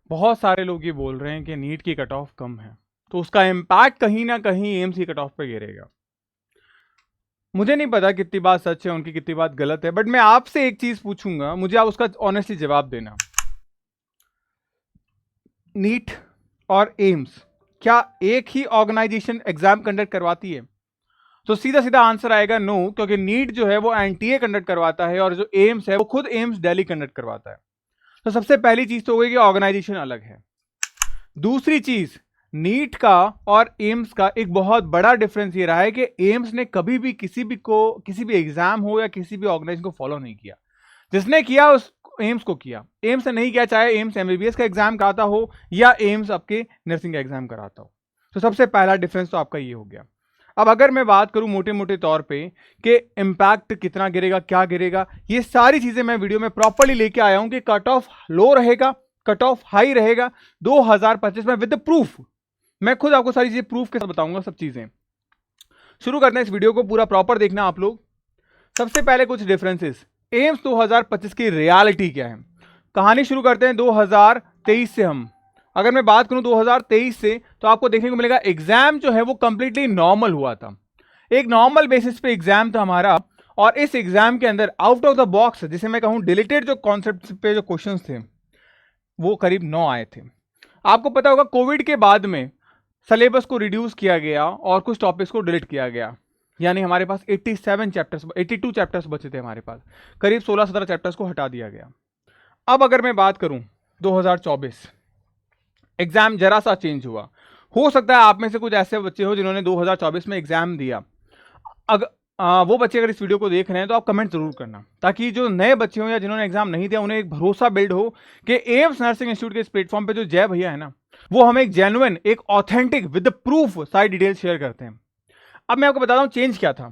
बहुत सारे लोग ये बोल रहे हैं कि नीट की कट ऑफ कम है, तो उसका इम्पैक्ट कहीं ना कहीं एम्स की कट ऑफ पे गिरेगा। मुझे नहीं पता कितनी बात सच है उनकी, कितनी बात गलत है, बट मैं आपसे एक चीज पूछूंगा, मुझे आप उसका ऑनेस्टली जवाब देना। नीट और एम्स क्या एक ही ऑर्गेनाइजेशन एग्जाम कंडक्ट करवाती है? तो सीधा सीधा आंसर आएगा नो, क्योंकि नीट जो है वो एनटीए कंडक्ट करवाता है और जो एम्स है वो खुद एम्स दिल्ली कंडक्ट करवाता है। तो सबसे पहली चीज तो होगी कि ऑर्गेनाइजेशन अलग है। दूसरी चीज, नीट का और एम्स का एक बहुत बड़ा डिफरेंस ये रहा है कि एम्स ने कभी भी किसी भी एग्जाम हो या किसी भी ऑर्गेनाइजेशन को फॉलो नहीं किया। जिसने किया उस एम्स को किया, एम्स ने नहीं किया, चाहे एम्स एमबीबीएस का एग्जाम कराता हो या एम्स आपके नर्सिंग का एग्जाम कराता हो। तो सबसे पहला डिफरेंस तो आपका ये हो गया। अब अगर मैं बात करूं मोटे मोटे तौर पे कि इम्पैक्ट कितना गिरेगा, क्या गिरेगा, ये सारी चीजें मैं वीडियो में प्रॉपर्ली लेके आया हूं कि कट ऑफ लो रहेगा, कट ऑफ हाई रहेगा 2025 में विद प्रूफ। मैं खुद आपको सारी चीजें प्रूफ के साथ बताऊंगा सब चीजें। शुरू करते हैं इस वीडियो को, पूरा प्रॉपर देखना आप लोग। सबसे पहले कुछ डिफरेंसेस, एम्स 2025 की रियलिटी क्या है। कहानी शुरू करते हैं 2023 से। हम अगर मैं बात करूं 2023 से, तो आपको देखने को मिलेगा एग्जाम जो है वो कंप्लीटली नॉर्मल हुआ था। एक नॉर्मल बेसिस पे एग्जाम था हमारा, और इस एग्जाम के अंदर आउट ऑफ द बॉक्स, जिसे मैं कहूं डिलीटेड जो कॉन्सेप्ट पे जो क्वेश्चंस थे वो करीब 9 आए थे। आपको पता होगा कोविड के बाद में सिलेबस को रिड्यूस किया गया और कुछ टॉपिक्स को डिलीट किया गया, यानी हमारे पास 82 चैप्टर्स बचे थे हमारे पास, करीब 16-17 चैप्टर्स को हटा दिया गया। अब अगर मैं बात करूं 2024, एग्जाम जरा सा चेंज हुआ। हो सकता है आप में से कुछ ऐसे बच्चे हो जिन्होंने 2024 में एग्जाम दिया। अगर वो बच्चे अगर इस वीडियो को देख रहे हैं तो आप कमेंट जरूर करना, ताकि जो नए बच्चे हो या जिन्होंने एग्जाम नहीं दिया उन्हें एक भरोसा बिल्ड हो कि एम्स नर्सिंग इंस्टीट्यूट के इस प्लेटफॉर्म पे जो जय भैया है ना, वो हमें एक जेन्युइन, एक ऑथेंटिक विद प्रूफ सारी डिटेल शेयर करते हैं। अब मैं आपको बताता हूं चेंज क्या था।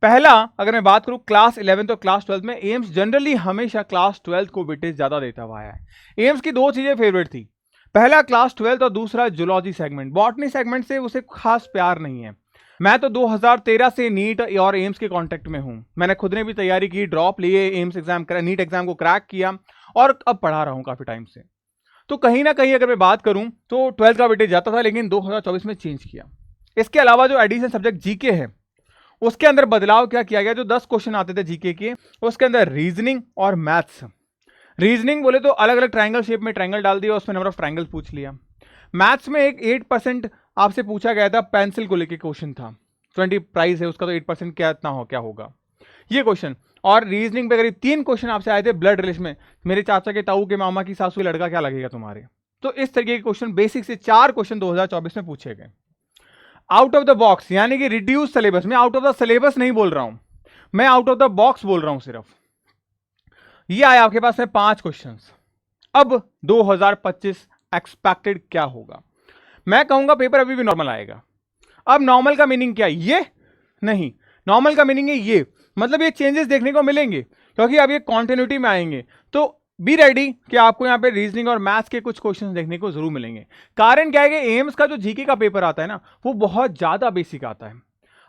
पहला, अगर मैं बात करूं क्लास 11 और क्लास 12 में, एम्स जनरली हमेशा क्लास 12 को वेटेज ज्यादा देता हुआ है। एम्स की दो चीजें फेवरेट थी, पहला क्लास 12 और दूसरा जूलॉजी सेगमेंट। बॉटनी सेगमेंट से उसे खास प्यार नहीं है। मैं तो 2013 से नीट और एम्स के कांटेक्ट में हूं। मैंने खुद ने भी तैयारी की, ड्रॉप लिए, एम्स एग्जाम, नीट एग्जाम को क्रैक किया और अब पढ़ा रहा हूं काफी टाइम से। तो कहीं ना कहीं अगर मैं बात करूं तो 12 का वेटेज जाता था, लेकिन 2024 में चेंज किया। इसके अलावा जो एडिशनल सब्जेक्ट जीके है उसके अंदर बदलाव क्या किया गया, जो 10 क्वेश्चन आते थे जीके के उसके अंदर रीजनिंग और मैथ्स। रीजनिंग बोले तो अलग अलग ट्रायंगल शेप में ट्रायंगल डाल दिया, उसमें नंबर ऑफ ट्रायंगल पूछ लिया। मैथ्स में एक 8% आपसे पूछा गया था, पेंसिल को लेके क्वेश्चन था, 20 प्राइस है उसका, तो 8% क्या होगा ये क्वेश्चन। और रीजनिंग पे करीब 3 क्वेश्चन आपसे आए थे ब्लड रिलेशन में, मेरे चाचा के ताऊ के मामा की सासू के लड़का क्या लगेगा तुम्हारे। तो इस तरीके के क्वेश्चन, बेसिक से 4 क्वेश्चन 2024 में पूछे गए आउट ऑफ द बॉक्स, यानी कि रिड्यूस सिलेबस। मैं आउट ऑफ द सिलेबस नहीं बोल रहा हूं, मैं आउट ऑफ द बॉक्स बोल रहा हूं सिर्फ। ये आया आपके पास में 5 क्वेश्चंस। अब 2025 एक्सपेक्टेड क्या होगा? मैं कहूंगा पेपर अभी भी नॉर्मल आएगा। अब नॉर्मल का मीनिंग क्या है? ये नहीं, नॉर्मल का मीनिंग है ये, मतलब ये चेंजेस देखने को मिलेंगे, क्योंकि अब ये कॉन्टिन्यूटी में आएंगे। तो बी रेडी कि आपको यहाँ पे रीजनिंग और मैथ्स के कुछ क्वेश्चंस देखने को जरूर मिलेंगे। कारण क्या है कि एम्स का जो जीके का पेपर आता है ना, वो बहुत ज्यादा बेसिक आता है।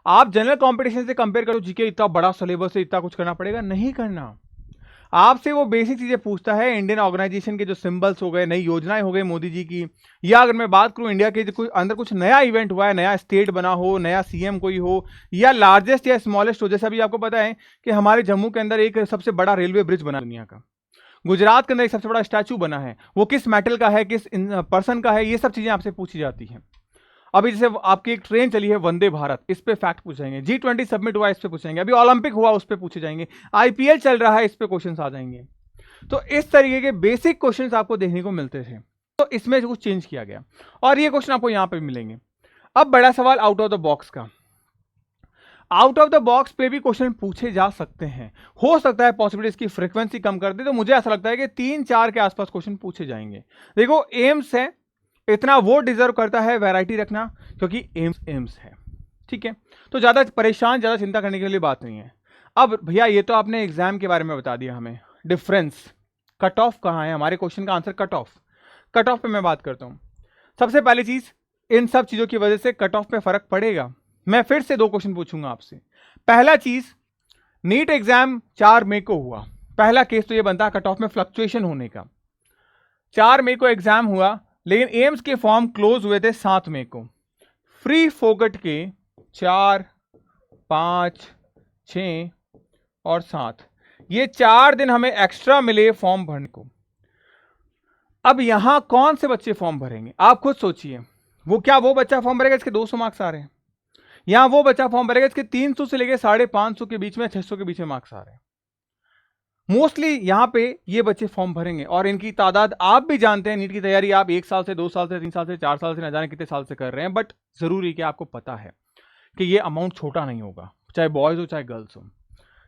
आप जनरल कॉम्पिटिशन से कंपेयर करो, जीके इतना बड़ा सिलेबस है, इतना कुछ करना पड़ेगा, नहीं करना। आपसे वो बेसिक चीजें पूछता है, इंडियन ऑर्गेनाइजेशन के जो सिंबल्स हो गए, नई योजनाएं हो गई मोदी जी की, या अगर मैं बात करूं इंडिया के अंदर कुछ नया इवेंट हुआ है, नया स्टेट बना हो, नया सीएम कोई हो, या लार्जेस्ट या स्मॉलेस्ट हो। जैसा भी आपको पता है कि हमारे जम्मू के अंदर एक सबसे बड़ा रेलवे ब्रिज बना दुनिया का, गुजरात के अंदर एक सबसे बड़ा स्टैचू बना है, वो किस मेटल का है, किस पर्सन का है, ये सब चीजें आपसे पूछी जाती हैं। अभी जैसे आपकी एक ट्रेन चली है वंदे भारत, इस पे फैक्ट पूछेंगे। G20 सबमिट हुआ, इस पे पूछेंगे। अभी ओलंपिक हुआ, उस पे पूछे जाएंगे। आईपीएल चल रहा है, इस पे क्वेश्चंस आ जाएंगे। तो इस तरीके के बेसिक क्वेश्चंस आपको देखने को मिलते थे, तो इसमें कुछ चेंज किया गया और ये क्वेश्चन आपको यहां पे भी मिलेंगे। अब बड़ा सवाल आउट ऑफ द बॉक्स का। आउट ऑफ द बॉक्स पे भी क्वेश्चन पूछे जा सकते हैं, हो सकता है पॉसिबिलिटी इसकी फ्रीक्वेंसी कम कर दे, तो मुझे ऐसा लगता है कि 3-4 के आसपास क्वेश्चन पूछे जाएंगे। देखो एम्स है, इतना वो डिजर्व करता है वैरायटी रखना, क्योंकि एम्स है, ठीक है। तो ज्यादा परेशान, ज्यादा चिंता करने के लिए बात नहीं है। अब भैया ये तो आपने एग्जाम के बारे में बता दिया हमें, डिफरेंस कट ऑफ कहाँ है, हमारे क्वेश्चन का answer cut off. Cut off पे मैं बात करता हूं। सबसे पहली चीज, इन सब चीजों की वजह से कट ऑफ पे फर्क पड़ेगा। मैं फिर से 2 क्वेश्चन पूछूंगा आपसे। पहला चीज, नीट एग्जाम 4 मई को हुआ, पहला केस तो ये बनता है कट ऑफ में फ्लक्चुएशन होने का। 4 मई को एग्जाम हुआ, लेकिन एम्स के फॉर्म क्लोज हुए थे 7 मई को। फ्री फोकट के 4, 5, 6 और 7, ये 4 दिन हमें एक्स्ट्रा मिले फॉर्म भरने को। अब यहां कौन से बच्चे फॉर्म भरेंगे, आप खुद सोचिए। वो बच्चा फॉर्म भरेगा इसके 200 मार्क्स आ रहे हैं, यहां वो बच्चा फॉर्म भरेगा इसके 300 से लेके 550 के बीच में, 600 के बीच में मार्क्स आ रहे हैं। मोस्टली यहां पे ये बच्चे फॉर्म भरेंगे, और इनकी तादाद आप भी जानते हैं। नीट की तैयारी आप 1 साल से, 2 साल से, 3 साल से, 4 साल से, न जाने कितने साल से कर रहे हैं, बट जरूरी कि आपको पता है कि ये अमाउंट छोटा नहीं होगा, चाहे बॉयज हो चाहे गर्ल्स हो।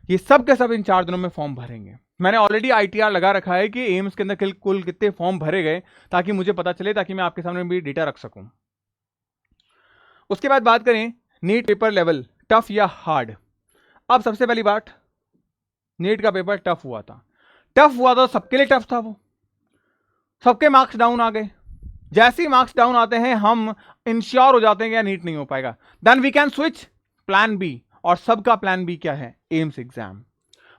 ये सब के सब इन 4 दिनों में फॉर्म भरेंगे। मैंने ऑलरेडी ITR लगा रखा है कि एम्स के अंदर कुल कितने फॉर्म भरे गए, ताकि मुझे पता चले, ताकि मैं आपके सामने भी डेटा रख सकूं। उसके बाद बात करें नीट पेपर लेवल, टफ या हार्ड। अब सबसे पहली बात, नीट का पेपर टफ हुआ था। टफ हुआ तो सबके लिए टफ था, वो सबके मार्क्स डाउन आ गए। जैसे ही मार्क्स डाउन आते हैं हम इंश्योर हो जाते हैं कि नीट नहीं हो पाएगा, then we can switch plan B. और सबका प्लान बी क्या है? AIIMS exam.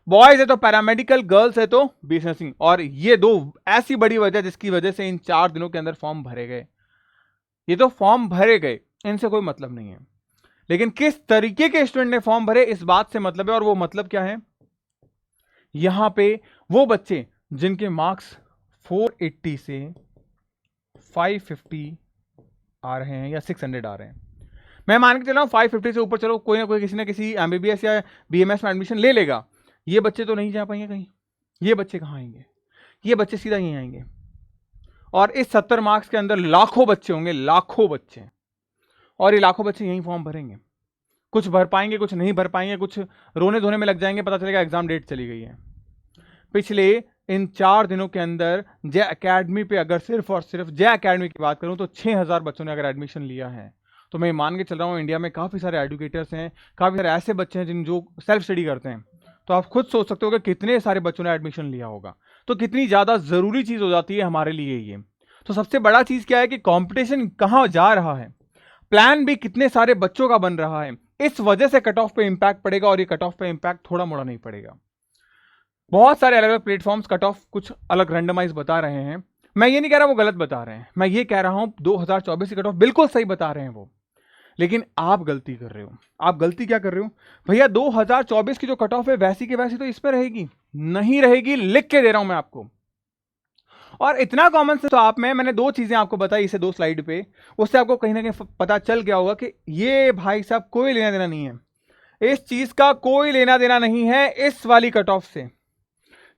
बॉयज है तो पैरामेडिकल, गर्ल्स है तो बीएससी। और ये 2 ऐसी बड़ी वजह जिसकी वजह से इन 4 दिनों के अंदर फॉर्म भरे गए। ये तो फॉर्म भरे गए, इनसे कोई मतलब नहीं है, लेकिन किस तरीके के स्टूडेंट ने फॉर्म भरे इस बात से मतलब है। और वो मतलब क्या है? यहां पे वो बच्चे जिनके मार्क्स 480 से 550 आ रहे हैं या 600 आ रहे हैं, मैं मान के चला हूं 550 से ऊपर चलो कोई ना कोई किसी ना किसी MBBS या BMS में एडमिशन ले लेगा। ये बच्चे तो नहीं जा पाएंगे कहीं। ये बच्चे कहां आएंगे? ये बच्चे सीधा यहीं आएंगे। और इस 70 मार्क्स के अंदर लाखों बच्चे होंगे, लाखों बच्चे, और ये लाखों बच्चे यहीं फॉर्म भरेंगे। कुछ भर पाएंगे, कुछ नहीं भर पाएंगे, कुछ रोने धोने में लग जाएंगे, पता चलेगा एग्जाम डेट चली गई है। पिछले इन 4 दिनों के अंदर जय अकेडमी पे, अगर सिर्फ और सिर्फ जय अकेडमी की बात करूं तो 6000 बच्चों ने अगर एडमिशन लिया है, तो मैं मान के चल रहा हूं इंडिया में काफ़ी सारे एजुकेटर्स हैं, काफ़ी सारे ऐसे बच्चे हैं जिन जो सेल्फ स्टडी करते हैं। तो आप खुद सोच सकते हो कि कितने सारे बच्चों ने एडमिशन लिया होगा, तो कितनी ज़्यादा ज़रूरी चीज़ हो जाती है हमारे लिए ये। तो सबसे बड़ा चीज़ क्या है कि कंपटीशन कहाँ जा रहा है, प्लान भी कितने सारे बच्चों का बन रहा है, इस वजह से कट ऑफ पे इंपैक्ट पड़ेगा। और ये कट ऑफ पे इंपैक्ट थोड़ा मोड़ा नहीं पड़ेगा। बहुत सारे अलग अलग प्लेटफॉर्म्स कट ऑफ कुछ अलग रैंडमाइज बता रहे हैं। मैं ये नहीं कह रहा वो गलत बता रहे हैं, मैं ये कह रहा हूं 2024 की कट ऑफ बिल्कुल सही बता रहे हैं वो, लेकिन आप गलती कर रहे हो। आप गलती क्या कर रहे हो भैया? 2024 की जो कट ऑफ है वैसी की वैसी तो इस पर रहेगी? नहीं रहेगी, लिख के दे रहा हूं मैं आपको। और इतना कॉमन सेंस तो आप में, मैंने 2 चीजें आपको बताई इसे 2 स्लाइड पे, उससे आपको कहीं ना कहीं पता चल गया होगा कि ये भाई साहब कोई लेना देना नहीं है, इस चीज का कोई लेना देना नहीं है इस वाली कट ऑफ से।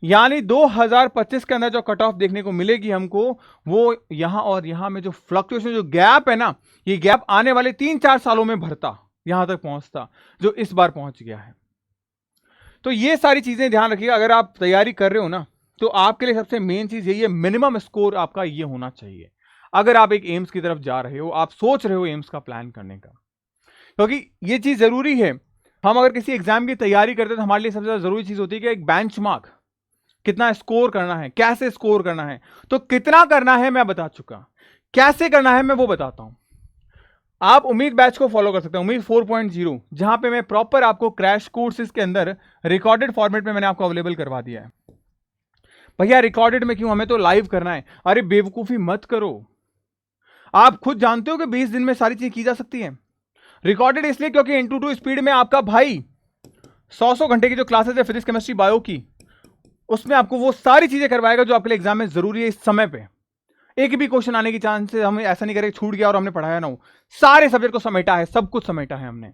यानी 2025 के अंदर जो कट ऑफ देखने को मिलेगी हमको, वो यहां और यहां में जो फ्लक्चुएशन, जो गैप है ना, ये गैप आने वाले 3-4 सालों में भरता, यहां तक पहुंचता जो इस बार पहुंच गया है। तो ये सारी चीजें ध्यान रखिएगा। अगर आप तैयारी कर रहे हो ना, तो आपके लिए सबसे मेन चीज यही है, मिनिमम स्कोर आपका ये होना चाहिए। अगर आप एक एम्स की तरफ जा रहे हो, आप सोच रहे हो एम्स का प्लान करने का, क्योंकि ये चीज जरूरी है। हम अगर किसी एग्जाम की तैयारी करते हैं तो हमारे लिए सबसे ज्यादा जरूरी चीज होती है कि एक बेंचमार्क, कितना स्कोर करना है, कैसे स्कोर करना है। तो कितना करना है मैं बता चुका, कैसे करना है मैं वो बताता हूं। आप उम्मीद बैच को फॉलो कर सकते हैं, उम्मीद 4.0, जहां पे मैं प्रॉपर आपको क्रैश कोर्सेज के अंदर रिकॉर्डेड फॉर्मेट में मैंने आपको अवेलेबल करवा दिया है। भैया रिकॉर्डेड में क्यों, हमें तो लाइव करना है। अरे बेवकूफी मत करो, आप खुद जानते हो कि 20 दिन में सारी चीज की जा सकती है। रिकॉर्डेड इसलिए क्योंकि N2 स्पीड में आपका भाई 100 घंटे की जो क्लासेस है फिजिक्स, केमिस्ट्री, बायो की, उसमें आपको वो सारी चीजें करवाएगा जो आपके लिए एग्जाम में जरूरी है। इस समय पे एक भी क्वेश्चन आने की चांस है, हम ऐसा नहीं करें छूट गया और हमने पढ़ाया ना हो। सारे सब्जेक्ट को समेटा है, सब कुछ समेटा है हमने।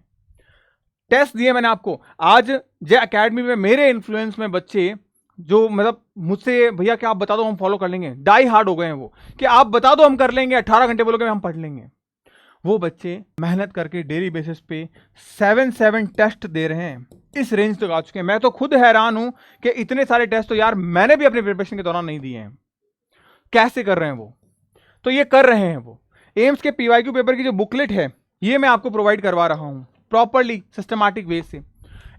टेस्ट दिए मैंने आपको। आज जय अकेडमी में मेरे इन्फ्लुएंस में बच्चे जो मतलब मुझसे, भैया क्या आप बता दो हम फॉलो कर लेंगे, डाई हार्ड हो गए हैं वो, कि आप बता दो हम कर लेंगे, 18 घंटे बोलोगे हम पढ़ लेंगे। वो बच्चे मेहनत करके डेली बेसिस पे 7 टेस्ट दे रहे हैं, इस रेंज तक आ चुके हैं। मैं तो खुद हैरान हूं कि इतने सारे टेस्ट तो यार मैंने भी अपने प्रिपरेशन के दौरान नहीं दिए हैं। कैसे कर रहे हैं वो? तो ये कर रहे हैं वो। एम्स के PYQ पेपर की जो बुकलेट है ये मैं आपको प्रोवाइड करवा रहा हूं प्रॉपरली सिस्टमैटिक वे से।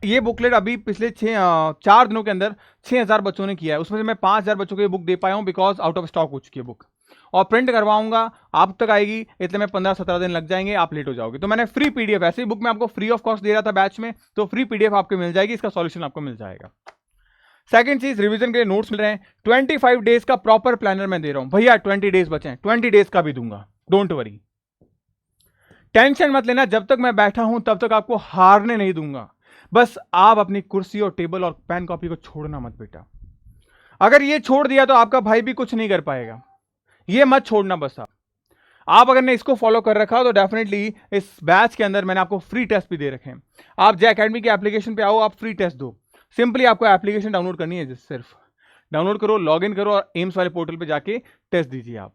ये बुकलेट अभी पिछले 4 दिनों के अंदर 6000 बच्चों ने किया है, उसमें से मैं 5000 बच्चों को ये बुक दे पाया हूं, बिकॉज आउट ऑफ स्टॉक हो चुकी है बुक। और प्रिंट करवाऊंगा, आप तक आएगी, इतने में 15-17 दिन लग जाएंगे, आप लेट हो जाओगे। तो मैंने फ्री PDF, ऐसे ही बुक मैं आपको फ्री ऑफ कॉस्ट दे रहा था बैच में, तो फ्री PDF आपको मिल जाएगी, इसका सॉल्यूशन आपको मिल जाएगा। सेकंड चीज, रिवीजन के लिए नोट्स मिल रहे हैं। 25 डेज का प्रॉपर प्लानर मैं दे रहा हूं भैया, 20 डेज बचे हैं, 20 डेज का भी दूंगा, डोंट वरी, टेंशन मत लेना। जब तक मैं बैठा हूं तब तक आपको हारने नहीं दूंगा। बस आप अपनी कुर्सी और टेबल और पेन कॉपी को छोड़ना मत बेटा। अगर ये छोड़ दिया तो आपका भाई भी कुछ नहीं कर पाएगा, ये मत छोड़ना बस। आप अगर ने इसको फॉलो कर रखा तो डेफिनेटली इस बैच के अंदर मैंने आपको फ्री टेस्ट भी दे रखे हैं। आप जे अकेडमी के एप्लीकेशन पे आओ, आप फ्री टेस्ट दो। सिंपली आपको एप्लीकेशन डाउनलोड करनी है, सिर्फ डाउनलोड करो, लॉगिन करो और एम्स वाले पोर्टल पे जाके टेस्ट दीजिए। आप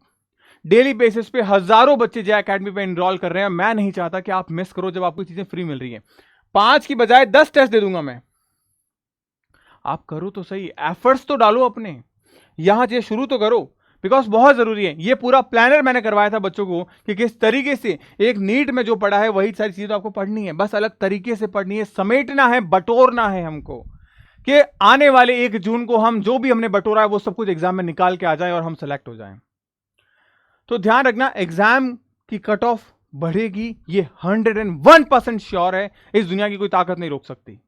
डेली बेसिस पे हजारों बच्चे जे अकेडमी पे एनरोल कर रहे हैं। मैं नहीं चाहता कि आप मिस करो जब आपको चीजें फ्री मिल रही है। 5 की बजाय 10 टेस्ट दे दूंगा मैं। आप करो तो सही, एफर्ट्स तो डालो अपने, यहां से शुरू तो करो, बिकॉज बहुत जरूरी है। ये पूरा प्लानर मैंने करवाया था बच्चों को कि किस तरीके से एक नीट में जो पढ़ा है वही सारी चीजें आपको पढ़नी है, बस अलग तरीके से पढ़नी है, समेटना है, बटोरना है हमको, कि आने वाले 1 जून को हम जो भी हमने बटोरा है वो सब कुछ एग्जाम में निकाल के आ जाए और हम सेलेक्ट हो जाएं। तो ध्यान रखना, एग्जाम की कट ऑफ बढ़ेगी, ये 101% श्योर है, इस दुनिया की कोई ताकत नहीं रोक सकती।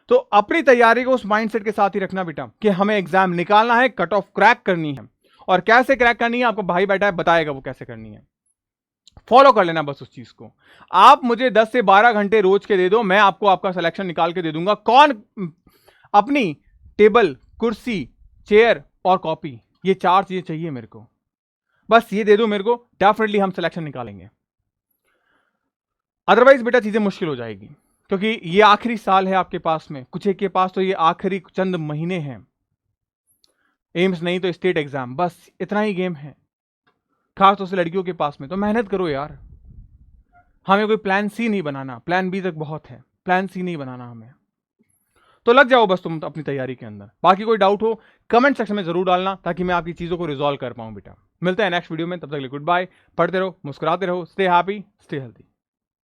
तो अपनी तैयारी को उस माइंडसेट के साथ ही रखना बेटा कि हमें एग्जाम निकालना है, कट ऑफ क्रैक करनी है, और कैसे क्रैक करनी है आपको भाई बैठा है बताएगा वो कैसे करनी है। फॉलो कर लेना बस उस चीज को। आप मुझे 10 से 12 घंटे रोज के दे दो, मैं आपको आपका सिलेक्शन निकाल के दे दूंगा। कौन अपनी टेबल, कुर्सी, चेयर और कॉपी, ये 4 चीजें चाहिए मेरे को, बस ये दे दो मेरे को, डेफिनेटली हम सिलेक्शन निकालेंगे। अदरवाइज बेटा चीजें मुश्किल हो जाएगी, क्योंकि ये आखिरी साल है आपके पास में, कुछ एक के पास तो ये आखिरी चंद महीने हैं। एम्स नहीं तो स्टेट एग्जाम, बस इतना ही गेम है, खास तौर से लड़कियों के पास में। तो मेहनत करो यार, हमें कोई प्लान सी नहीं बनाना, प्लान बी तक बहुत है, प्लान सी नहीं बनाना हमें। तो लग जाओ बस तुम अपनी तैयारी के अंदर। बाकी कोई डाउट हो कमेंट सेक्शन में जरूर डालना, ताकि मैं आपकी चीजों को रिजॉल्व कर पाऊं बेटा। मिलते हैं नेक्स्ट वीडियो में, तब तक के लिए गुड बाय। पढ़ते रहो, मुस्कुराते रहो, स्टे हैप्पी, स्टे हेल्थी।